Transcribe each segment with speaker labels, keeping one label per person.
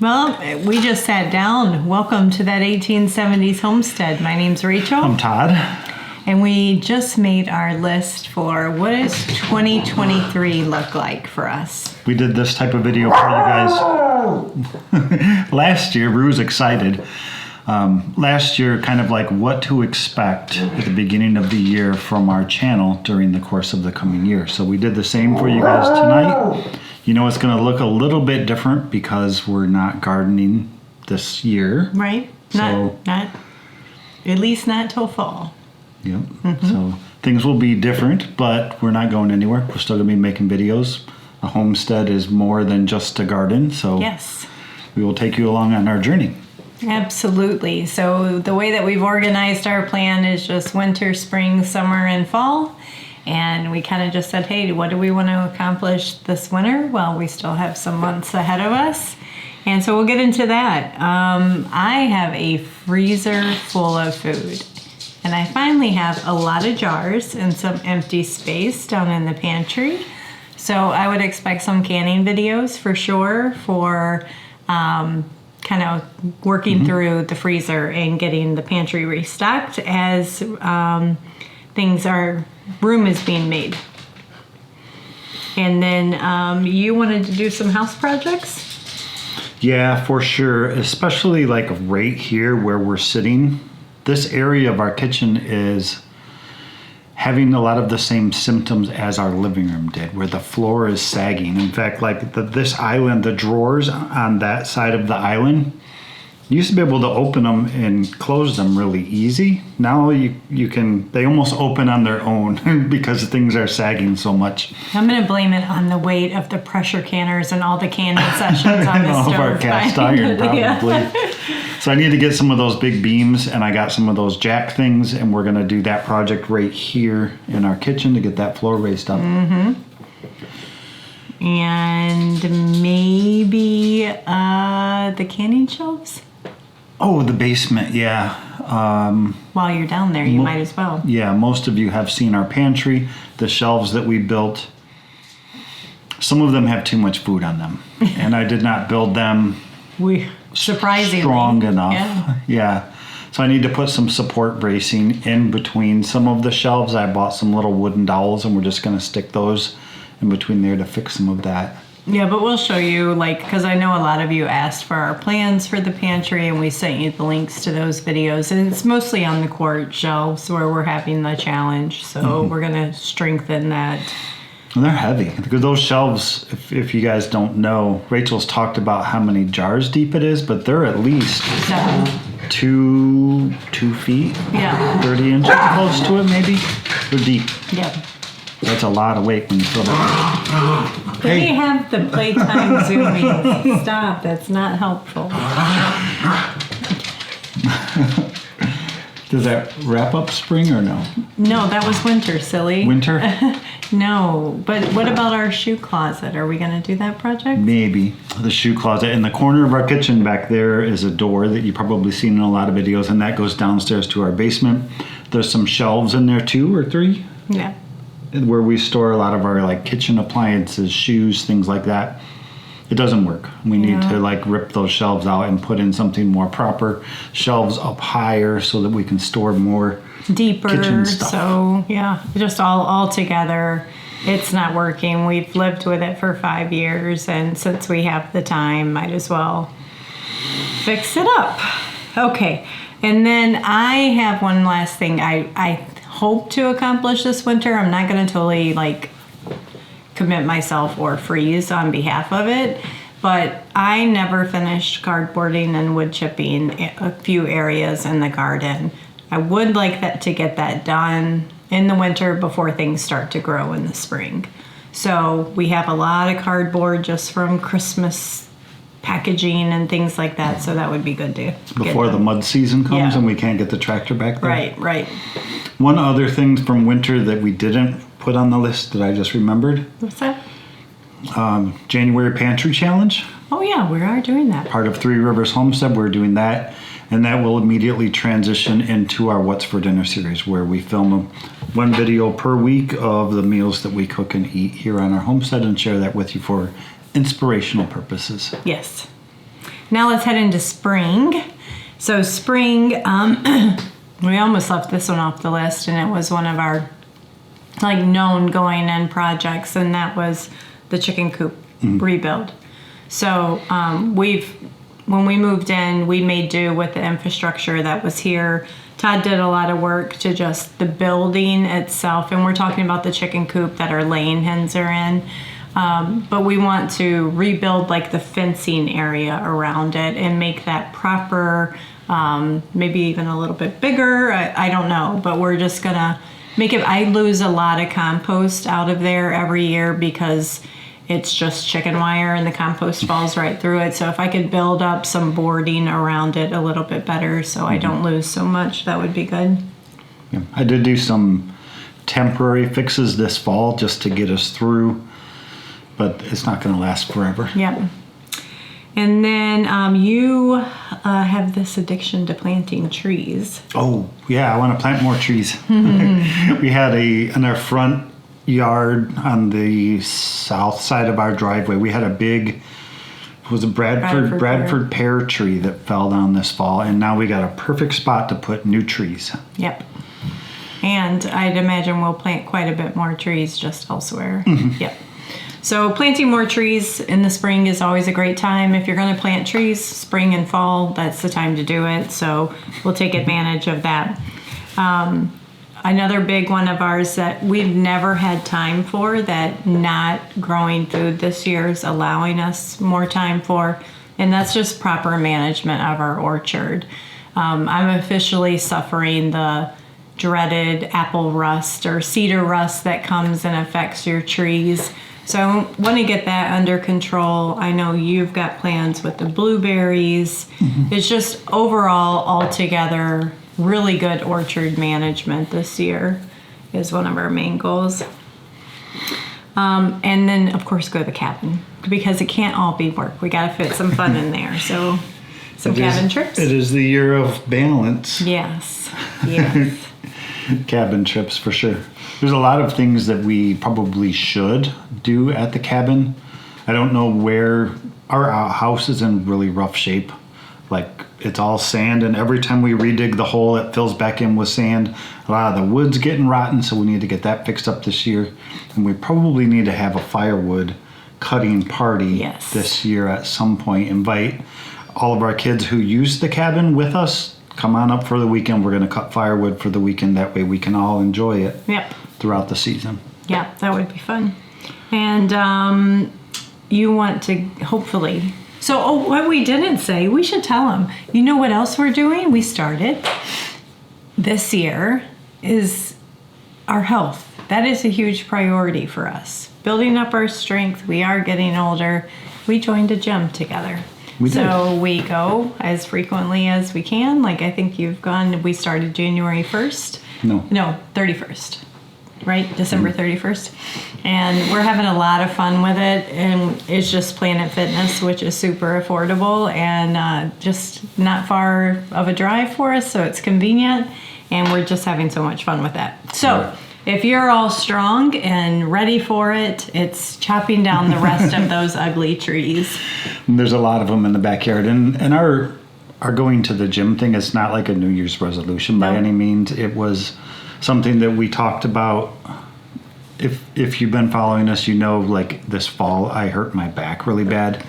Speaker 1: Well, we just sat down. Welcome to that 1870s homestead. My name's Rachel.
Speaker 2: I'm Todd.
Speaker 1: And we just made our list for what does 2023 look like for us.
Speaker 2: We did this type of video for you guys last year. We was excited. Last year, kind of like what to expect at the beginning of the year from our channel during the course of the coming year. So we did the same for you guys tonight. You know, it's going to look a little bit different because we're not gardening this year.
Speaker 1: Right. Not at least not till fall.
Speaker 2: Yep. Mm-hmm. So things will be different, but we're not going anywhere. We're still going to be making videos. A homestead is more than just a garden. So
Speaker 1: yes,
Speaker 2: we will take you along on our journey.
Speaker 1: Absolutely. So the way that we've organized our plan is just winter, spring, summer, and fall. And we kind of just said, hey, what do we want to accomplish this winter? Well, we still have some months ahead of us. And so we'll get into that. I have a freezer full of food. And I finally have a lot of jars and some empty space down in the pantry. So I would expect some canning videos for sure for kind of working through the freezer and getting the pantry restocked as room is being made. And then you wanted to do some house projects?
Speaker 2: Yeah, for sure. Especially like right here where we're sitting. This area of our kitchen is having a lot of the same symptoms as our living room did, where the floor is sagging. In fact, like this island, the drawers on that side of the island, you used to be able to open them and close them really easy. Now you can, they almost open on their own because things are sagging so much.
Speaker 1: I'm going to blame it on the weight of the pressure canners and all the canning sessions on the
Speaker 2: all
Speaker 1: stove.
Speaker 2: Of our cast iron, probably. Yeah. So I need to get some of those big beams, and I got some of those jack things, and we're going to do that project right here in our kitchen to get that floor raised up. Mm-hmm.
Speaker 1: And maybe the canning shelves?
Speaker 2: Oh, the basement, yeah.
Speaker 1: While you're down there, you might as well.
Speaker 2: Yeah, most of you have seen our pantry, the shelves that we built. Some of them have too much food on them, and I did not build them
Speaker 1: surprisingly
Speaker 2: strong enough. Yeah. So I need to put some support bracing in between some of the shelves. I bought some little wooden dowels, and we're just going to stick those in between there to fix some of that.
Speaker 1: Yeah, but we'll show you, because I know a lot of you asked for our plans for the pantry, and we sent you the links to those videos. And it's mostly on the quart shelves where we're having the challenge. So we're going to strengthen that.
Speaker 2: And they're heavy. Because those shelves, if you guys don't know, Rachel's talked about how many jars deep it is, but they're at least 2 feet, 30 inches, close to it maybe. They're deep.
Speaker 1: Yeah.
Speaker 2: That's a lot of weight when you fill it.
Speaker 1: They have the playtime zooming. Stop, that's not helpful.
Speaker 2: Does that wrap up spring or no?
Speaker 1: No, that was winter, silly.
Speaker 2: Winter?
Speaker 1: No, but what about our shoe closet? Are we going to do that project?
Speaker 2: Maybe. The shoe closet. In the corner of our kitchen back there is a door that you've probably seen in a lot of videos, and that goes downstairs to our basement. There's some shelves in there, 2 or 3.
Speaker 1: Yeah.
Speaker 2: Where we store a lot of our kitchen appliances, shoes, things like that. It doesn't work. We need to rip those shelves out and put in something more proper. Shelves up higher so that we can store more
Speaker 1: deeper
Speaker 2: kitchen stuff.
Speaker 1: So yeah, just all together. It's not working. We've lived with it for 5 years, and since we have the time, might as well fix it up. Okay, and then I have one last thing I hope to accomplish this winter. I'm not going to totally commit myself or freeze on behalf of it, but I never finished cardboarding and wood chipping a few areas in the garden. I would like to get that done in the winter before things start to grow in the spring. So we have a lot of cardboard just from Christmas packaging and things like that, so that would be good to
Speaker 2: before the mud season comes and we can't get the tractor back there.
Speaker 1: Right.
Speaker 2: One other thing from winter that we didn't put on the list that I just remembered.
Speaker 1: What's that?
Speaker 2: January Pantry Challenge.
Speaker 1: Oh yeah, we are doing that.
Speaker 2: Part of Three Rivers Homestead, we're doing that. And that will immediately transition into our What's for Dinner series, where we film one video per week of the meals that we cook and eat here on our homestead and share that with you for inspirational purposes.
Speaker 1: Yes. Now let's head into spring. So spring, we almost left this one off the list, and it was one of our like known going in projects, and that was the chicken coop rebuild. So when we moved in, we made do with the infrastructure that was here. Todd did a lot of work to just the building itself, and we're talking about the chicken coop that our laying hens are in. But we want to rebuild like the fencing area around it and make that proper, maybe even a little bit bigger. I don't know, but we're just gonna make it. I lose a lot of compost out of there every year because it's just chicken wire and the compost falls right through it. So if I could build up some boarding around it a little bit better so I don't lose so much, that would be good.
Speaker 2: Yeah. I did do some temporary fixes this fall just to get us through, but it's not going to last forever.
Speaker 1: Yep. And then you have this addiction to planting trees.
Speaker 2: Oh, yeah, I want to plant more trees. We had in our front yard on the south side of our driveway, we had a big, it was a Bradford pear tree that fell down this fall, and now we got a perfect spot to put new trees.
Speaker 1: Yep. And I'd imagine we'll plant quite a bit more trees just elsewhere. Yep. So planting more trees in the spring is always a great time. If you're going to plant trees, spring and fall, that's the time to do it. So we'll take advantage of that. Another big one of ours that we've never had time for, that not growing food this year is allowing us more time for, and that's just proper management of our orchard. I'm officially suffering the dreaded apple rust or cedar rust that comes and affects your trees. So I want to get that under control. I know you've got plans with the blueberries. It's just overall, altogether, really good orchard management this year is one of our main goals. And then, of course, go to the cabin because it can't all be work. We got to fit some fun in there. So some cabin trips.
Speaker 2: It is the year of balance.
Speaker 1: Yes. Yes.
Speaker 2: Cabin trips for sure. There's a lot of things that we probably should do at the cabin. I don't know where our house is in really rough shape. Like it's all sand, and every time we redig the hole, it fills back in with sand. A lot of the wood's getting rotten, so we need to get that fixed up this year. And we probably need to have a firewood cutting party this year at some point. Invite all of our kids who use the cabin with us. Come on up for the weekend. We're going to cut firewood for the weekend. That way we can all enjoy it throughout the season.
Speaker 1: Yeah, that would be fun. And you want to hopefully... So what we didn't say, we should tell them. You know what else we're doing? We started this year is our health. That is a huge priority for us. Building up our strength. We are getting older. We joined a gym together. So we go as frequently as we can. Like I think you've gone, we started January 1st. No, 31st. Right? December 31st. And we're having a lot of fun with it. And it's just Planet Fitness, which is super affordable and just not far of a drive for us. So it's convenient. And we're just having so much fun with that. So if you're all strong and ready for it, it's chopping down the rest of those ugly trees.
Speaker 2: And there's a lot of them in the backyard. And our going to the gym thing is not like a New Year's resolution by any means. It was something that we talked about. If you've been following us, you know, like this fall, I hurt my back really bad.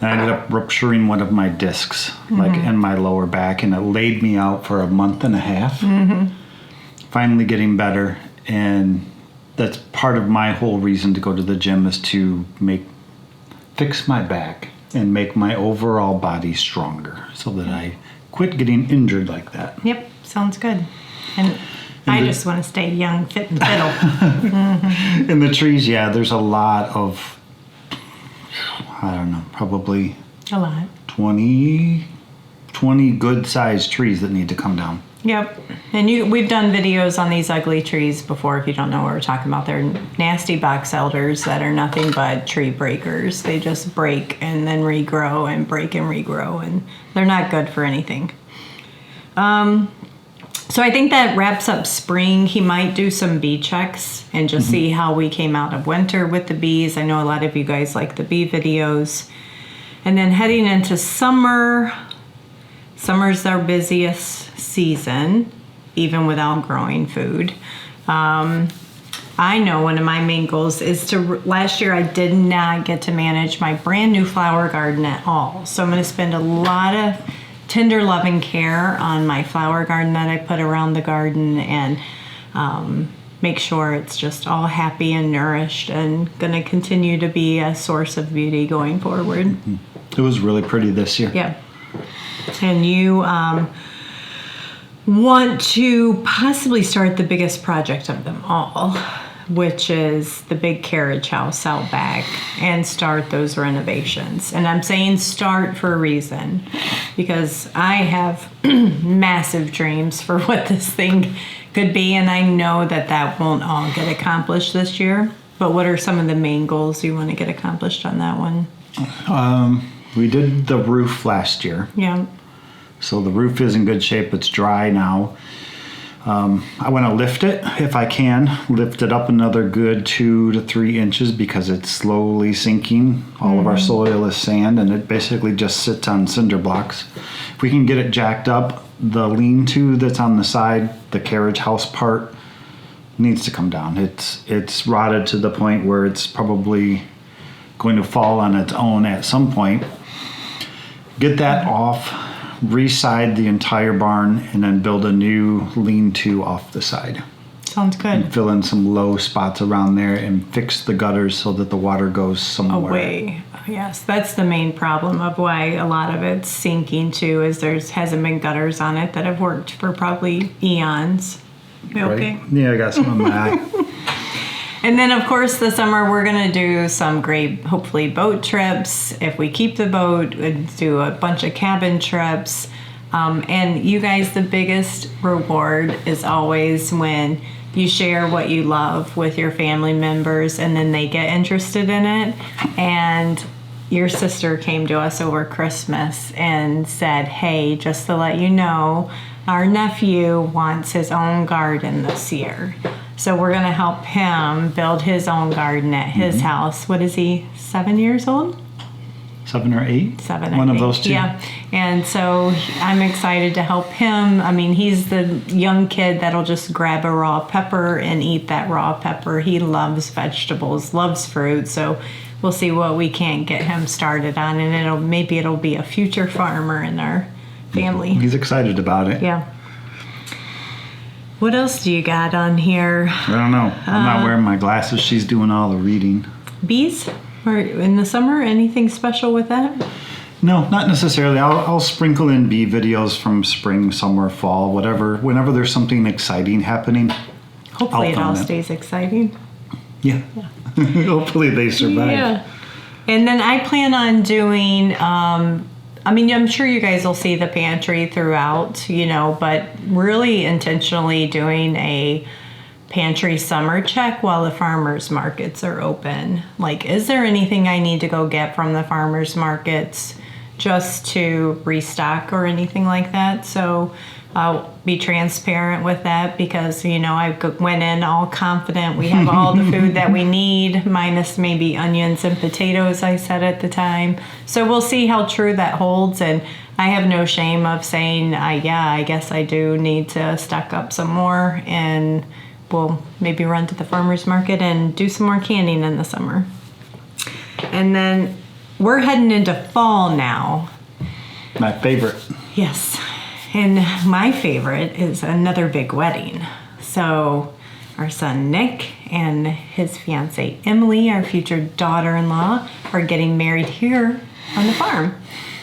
Speaker 2: And I ended up rupturing one of my discs, like in my lower back, and it laid me out for a month and a half. Finally getting better. And that's part of my whole reason to go to the gym is to fix my back and make my overall body stronger so that I quit getting injured like that.
Speaker 1: Yep, sounds good. And I just want to stay young, fit, and fiddle.
Speaker 2: In the trees, there's a lot of, I don't know, probably
Speaker 1: a lot.
Speaker 2: 20 good-sized trees that need to come down.
Speaker 1: Yep. And we've done videos on these ugly trees before. If you don't know what we're talking about, they're nasty box elders that are nothing but tree breakers. They just break and then regrow and break and regrow, and they're not good for anything. So I think that wraps up spring. He might do some bee checks and just see how we came out of winter with the bees. I know a lot of you guys like the bee videos. And then heading into summer, summer's our busiest season, even without growing food. I know one of my main goals is last year I did not get to manage my brand new flower garden at all. So I'm going to spend a lot of tender loving care on my flower garden that I put around the garden, and make sure it's just all happy and nourished, and going to continue to be a source of beauty going forward.
Speaker 2: Mm-hmm. It was really pretty this year.
Speaker 1: Yeah. And you want to possibly start the biggest project of them all, which is the big carriage house out back, and start those renovations. And I'm saying start for a reason, because I have massive dreams for what this thing could be, and I know that won't all get accomplished this year. But what are some of the main goals you want to get accomplished on that one?
Speaker 2: We did the roof last year.
Speaker 1: Yeah.
Speaker 2: So the roof is in good shape. It's dry now. I want to lift it if I can. Lift it up another good 2 to 3 inches, because it's slowly sinking. All of our soil is sand, and it basically just sits on cinder blocks. If we can get it jacked up, the lean-to that's on the side, the carriage house part, needs to come down. It's rotted to the point where it's probably going to fall on its own at some point. Get that off, re-side the entire barn, and then build a new lean-to off the side.
Speaker 1: Sounds good.
Speaker 2: And fill in some low spots around there and fix the gutters so that the water goes somewhere.
Speaker 1: Away. Yes, that's the main problem of why a lot of it's sinking too, is hasn't been gutters on it that have worked for probably eons. You okay?
Speaker 2: Right? Yeah, I got some in my eye.
Speaker 1: And then, of course, this summer we're going to do some great, hopefully, boat trips. If we keep the boat, we'll do a bunch of cabin trips. And you guys, the biggest reward is always when you share what you love with your family members, and then they get interested in it. And your sister came to us over Christmas and said, hey, just to let you know, our nephew wants his own garden this year. So we're going to help him build his own garden at his house. What is he, 7 years old?
Speaker 2: 7 or 8?
Speaker 1: 7,
Speaker 2: One
Speaker 1: I
Speaker 2: of
Speaker 1: think.
Speaker 2: those two.
Speaker 1: Yeah. And so I'm excited to help him. I mean, he's the young kid that'll just grab a raw pepper and eat that raw pepper. He loves vegetables, loves fruit. So we'll see what we can get him started on, and maybe it'll be a future farmer in our family.
Speaker 2: He's excited about it.
Speaker 1: Yeah. What else do you got on here?
Speaker 2: I don't know. I'm not wearing my glasses. She's doing all the reading.
Speaker 1: Bees? Or in the summer? Anything special with that?
Speaker 2: No, not necessarily. I'll sprinkle in bee videos from spring, summer, fall, whatever. Whenever there's something exciting happening.
Speaker 1: Hopefully
Speaker 2: I'll
Speaker 1: it all
Speaker 2: film it.
Speaker 1: stays exciting.
Speaker 2: Yeah. Hopefully they survive.
Speaker 1: Yeah. And then I plan on doing, I'm sure you guys will see the pantry throughout, but really intentionally doing a pantry summer check while the farmers markets are open. Like, is there anything I need to go get from the farmers markets just to restock or anything like that? So I'll be transparent with that, because, I went in all confident we have all the food that we need, minus maybe onions and potatoes, I said at the time. So we'll see how true that holds. And I have no shame of saying, I guess I do need to stock up some more, and we'll maybe run to the farmer's market and do some more canning in the summer. And then we're heading into fall now.
Speaker 2: My favorite.
Speaker 1: Yes. And my favorite is another big wedding. So our son Nick and his fiancée Emily, our future daughter-in-law, are getting married here on the farm.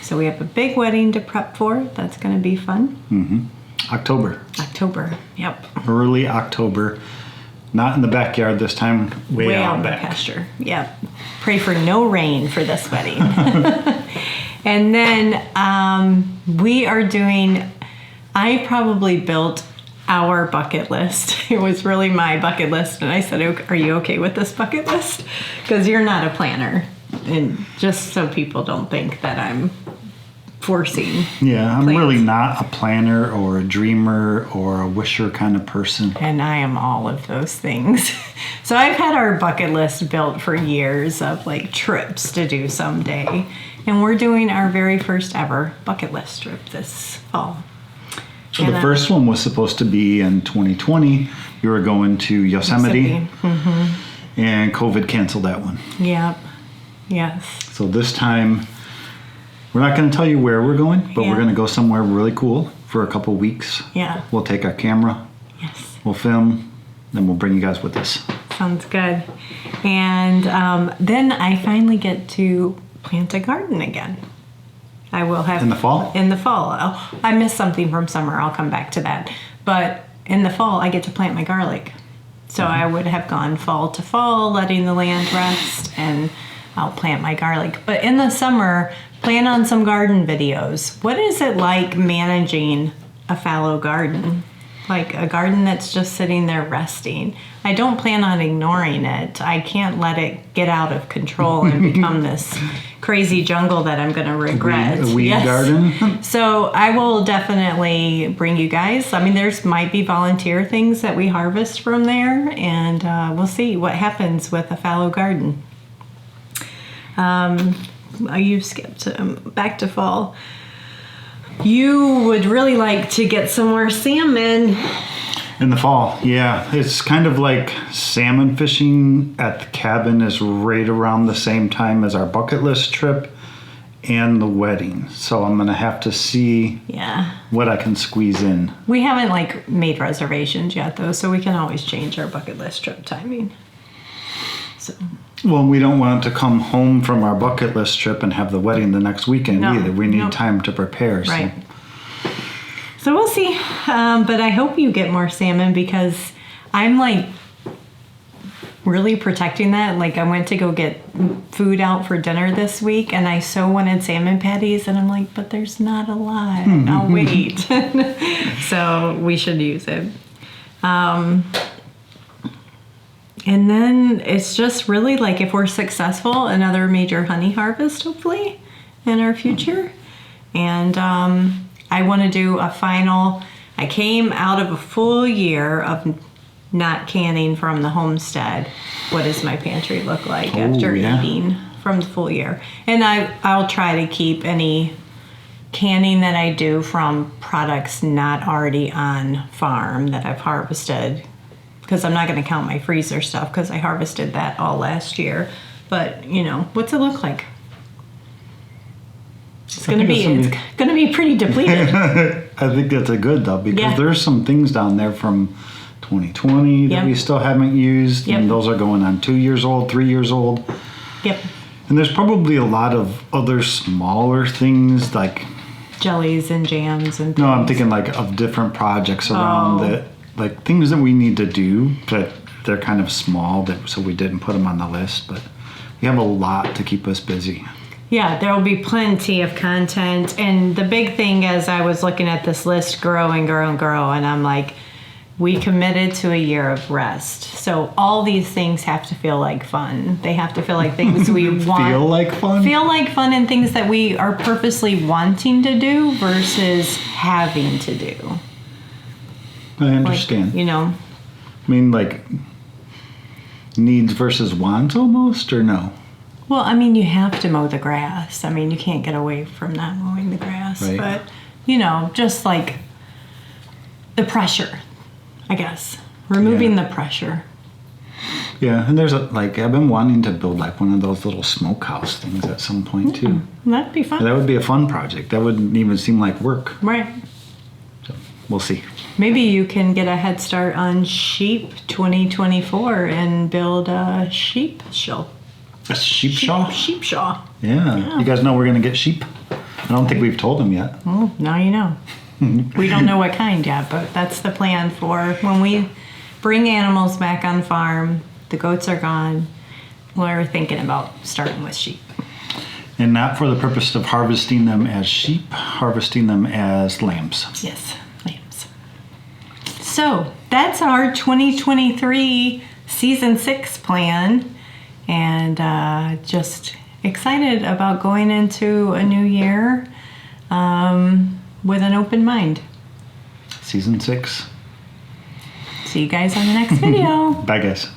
Speaker 1: So we have a big wedding to prep for. That's going to be fun.
Speaker 2: October.
Speaker 1: Yep.
Speaker 2: Early October. Not in the backyard this time. Way out
Speaker 1: in the
Speaker 2: back.
Speaker 1: pasture. Yep. Pray for no rain for this wedding. And then we are doing, I probably built our bucket list. It was really my bucket list. And I said, are you okay with this bucket list? Because you're not a planner. And just so people don't think that I'm forcing.
Speaker 2: Yeah, I'm
Speaker 1: plans.
Speaker 2: really not a planner or a dreamer or a wisher kind of person.
Speaker 1: And I am all of those things. So I've had our bucket list built for years of like trips to do someday. And we're doing our very first ever bucket list trip this fall.
Speaker 2: So the first one was supposed to be in 2020. You were going to Yosemite. And COVID canceled that one.
Speaker 1: Yep. Yes.
Speaker 2: So this time, we're not going to tell you where we're going, but we're going to go somewhere really cool for a couple weeks.
Speaker 1: Yeah.
Speaker 2: We'll take our camera.
Speaker 1: Yes.
Speaker 2: We'll film, then we'll bring you guys with us.
Speaker 1: Sounds good. And then I finally get to plant a garden again. I will have...
Speaker 2: In the fall?
Speaker 1: In the fall. I missed something from summer. I'll come back to that. But in the fall, I get to plant my garlic. So I would have gone fall to fall, letting the land rest, and I'll plant my garlic. But in the summer, plan on some garden videos. What is it like managing a fallow garden? Like a garden that's just sitting there resting. I don't plan on ignoring it. I can't let it get out of control and become this crazy jungle that I'm going to regret.
Speaker 2: A weed garden?
Speaker 1: So I will definitely bring you guys. I mean, there's might be volunteer things that we harvest from there, and we'll see what happens with a fallow garden. You skipped back to fall. You would really like to get some more salmon.
Speaker 2: In the fall, yeah. It's kind of like salmon fishing at the cabin is right around the same time as our bucket list trip and the wedding. So I'm going to have to see what I can squeeze in.
Speaker 1: We haven't made reservations yet though, so we can always change our bucket list trip timing. So...
Speaker 2: Well, we don't want to come home from our bucket list trip and have the wedding the next weekend either. We need time to prepare.
Speaker 1: Right. So we'll see. But I hope you get more salmon because I'm really protecting that. Like I went to go get food out for dinner this week and I so wanted salmon patties and I'm like, but there's not a lot. I'll wait. So we should use it. And then it's just really if we're successful, another major honey harvest, hopefully, in our future. And I want to do a final, I came out of a full year of not canning from the Homestead. What does my pantry look like after eating from the full year? And I'll try to keep any canning that I do from products not already on farm that I've harvested, because I'm not going to count my freezer stuff because I harvested that all last year. But, what's it look like? It's going to be pretty depleted.
Speaker 2: I think that's a good though, because there's some things down there from 2020 that we still haven't used, and those are going on 2 years old, 3 years old.
Speaker 1: Yep.
Speaker 2: And there's probably a lot of other smaller things like
Speaker 1: jellies and jams and things.
Speaker 2: No, I'm thinking of different projects around that. Like things that we need to do, but they're kind of small, so we didn't put them on the list. But we have a lot to keep us busy.
Speaker 1: Yeah, there will be plenty of content. And the big thing as I was looking at this list grow and grow and grow, and I'm like, we committed to a year of rest. So all these things have to feel like fun. They have to feel like things we want.
Speaker 2: Feel like fun?
Speaker 1: Feel like fun and things that we are purposely wanting to do versus having to do.
Speaker 2: I understand. I mean, needs versus wants almost, or no?
Speaker 1: Well, I mean, you have to mow the grass. I mean, you can't get away from not mowing the grass.
Speaker 2: Right.
Speaker 1: But, just the pressure, I guess. Removing the pressure.
Speaker 2: Yeah, and there's I've been wanting to build one of those little smokehouse things at some point too.
Speaker 1: That'd be fun.
Speaker 2: That would be a fun project. That wouldn't even seem like work.
Speaker 1: Right.
Speaker 2: So we'll see.
Speaker 1: Maybe you can get a head start on sheep 2024 and build a sheep show.
Speaker 2: A sheep shaw?
Speaker 1: Sheep shaw.
Speaker 2: Yeah. You guys know we're going to get sheep? I don't think we've told them yet.
Speaker 1: Oh, now you know. We don't know what kind yet, but that's the plan for when we bring animals back on farm. The goats are gone. We're thinking about starting with sheep.
Speaker 2: And not for the purpose of harvesting them as sheep, harvesting them as lambs.
Speaker 1: Yes, lambs. So that's our 2023 season 6 plan. And just excited about going into a new year with an open mind.
Speaker 2: Season 6.
Speaker 1: See you guys on the next video.
Speaker 2: Bye, guys.